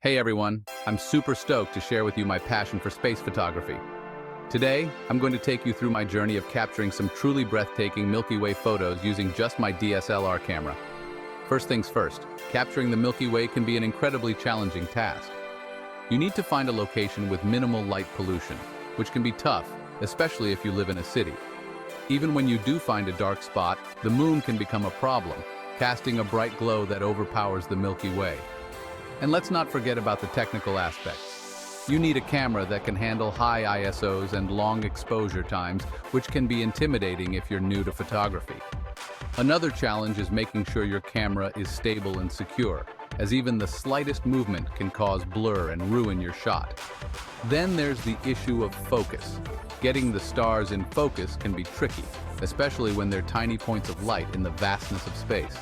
Hey everyone, I'm super stoked to share with you my passion for space photography. Today, I'm going to take you through my journey of capturing some truly breathtaking Milky Way photos using just my DSLR camera. First things first, capturing the Milky Way can be an incredibly challenging task. You need to find a location with minimal light pollution, which can be tough, especially if you live in a city. Even when you do find a dark spot, the moon can become a problem, casting a bright glow that overpowers the Milky Way. And let's not forget about the technical aspects. You need a camera that can handle high ISOs and long exposure times, which can be intimidating if you're new to photography. Another challenge is making sure your camera is stable and secure, as even the slightest movement can cause blur and ruin your shot. Then there's the issue of focus. Getting the stars in focus can be tricky, especially when they're tiny points of light in the vastness of space.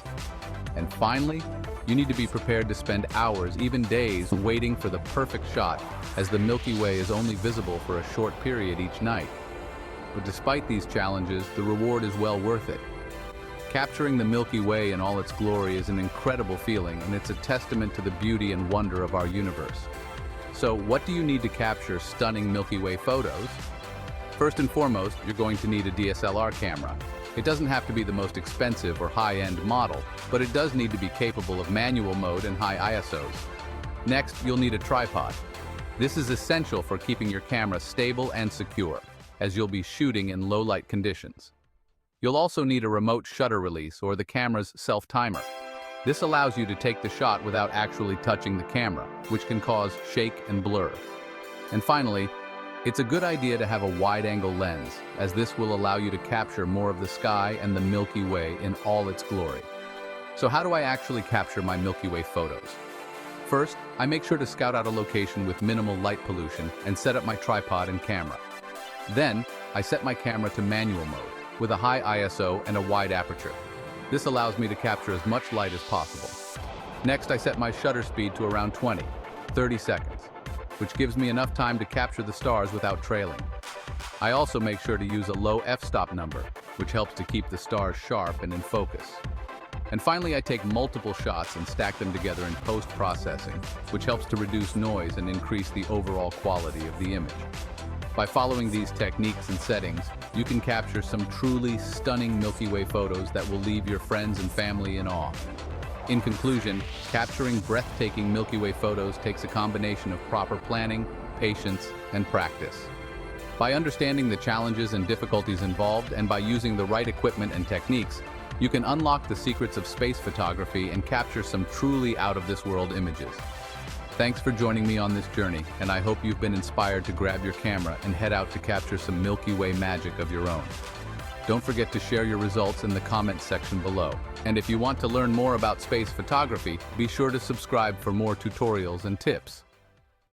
And finally, you need to be prepared to spend hours, even days, waiting for the perfect shot, as the Milky Way is only visible for a short period each night. But despite these challenges, the reward is well worth it. Capturing the Milky Way in all its glory is an incredible feeling, and it's a testament to the beauty and wonder of our universe. So, what do you need to capture stunning Milky Way photos? First and foremost, you're going to need a DSLR camera. It doesn't have to be the most expensive or high-end model, but it does need to be capable of manual mode and high ISOs. Next, you'll need a tripod. This is essential for keeping your camera stable and secure, as you'll be shooting in low-light conditions. You'll also need a remote shutter release or the camera's self-timer. This allows you to take the shot without actually touching the camera, which can cause shake and blur. And finally, it's a good idea to have a wide-angle lens, as this will allow you to capture more of the sky and the Milky Way in all its glory. So how do I actually capture my Milky Way photos? First, I make sure to scout out a location with minimal light pollution and set up my tripod and camera. Then, I set my camera to manual mode, with a high ISO and a wide aperture. This allows me to capture as much light as possible. Next, I set my shutter speed to around 30 seconds. Which gives me enough time to capture the stars without trailing. I also make sure to use a low f-stop number, which helps to keep the stars sharp and in focus. And finally, I take multiple shots and stack them together in post-processing, which helps to reduce noise and increase the overall quality of the image. By following these techniques and settings, you can capture some truly stunning Milky Way photos that will leave your friends and family in awe. In conclusion, capturing breathtaking Milky Way photos takes a combination of proper planning, patience, and practice. By understanding the challenges and difficulties involved and by using the right equipment and techniques, you can unlock the secrets of space photography and capture some truly out-of-this-world images. Thanks for joining me on this journey, and I hope you've been inspired to grab your camera and head out to capture some Milky Way magic of your own. Don't forget to share your results in the comments section below. And if you want to learn more about space photography, be sure to subscribe for more tutorials and tips.